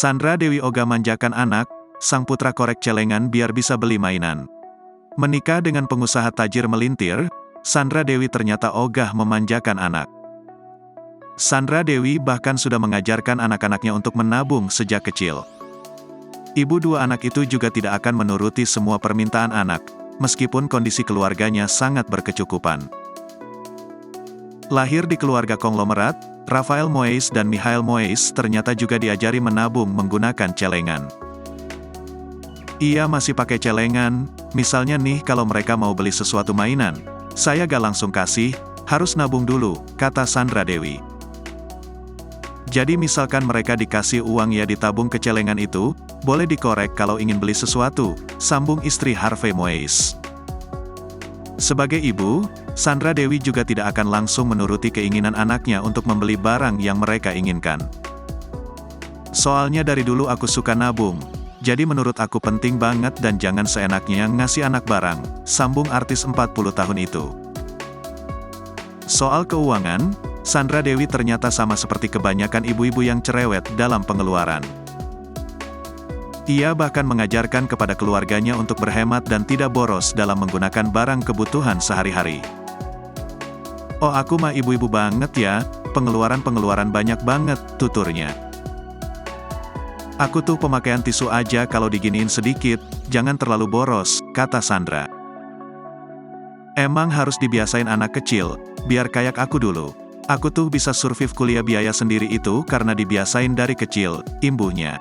Sandra Dewi ogah manjakan anak, sang putra korek celengan biar bisa beli mainan. Menikah dengan pengusaha tajir melintir, Sandra Dewi ternyata ogah memanjakan anak. Sandra Dewi bahkan sudah mengajarkan anak-anaknya untuk menabung sejak kecil. Ibu dua anak itu juga tidak akan menuruti semua permintaan anak, meskipun kondisi keluarganya sangat berkecukupan. Lahir di keluarga konglomerat, Rafael Moeis dan Michael Moeis ternyata juga diajari menabung menggunakan celengan. Ia masih pakai celengan, misalnya nih kalau mereka mau beli sesuatu mainan, saya gak langsung kasih, harus nabung dulu, kata Sandra Dewi. Jadi misalkan mereka dikasih uang ya ditabung ke celengan itu, boleh dikorek kalau ingin beli sesuatu, sambung istri Harvey Moeis. Sebagai ibu, Sandra Dewi juga tidak akan langsung menuruti keinginan anaknya untuk membeli barang yang mereka inginkan. Soalnya dari dulu aku suka nabung, jadi menurut aku penting banget dan jangan seenaknya ngasih anak barang, sambung artis 40 tahun itu. Soal keuangan, Sandra Dewi ternyata sama seperti kebanyakan ibu-ibu yang cerewet dalam pengeluaran. Ia bahkan mengajarkan kepada keluarganya untuk berhemat dan tidak boros dalam menggunakan barang kebutuhan sehari-hari. Oh aku mah ibu-ibu banget ya, pengeluaran banyak banget, tuturnya. Aku tuh pemakaian tisu aja kalau diginiin sedikit, jangan terlalu boros, kata Sandra. Emang harus dibiasain anak kecil, biar kayak aku dulu. Aku tuh bisa survive kuliah biaya sendiri itu karena dibiasain dari kecil, imbuhnya.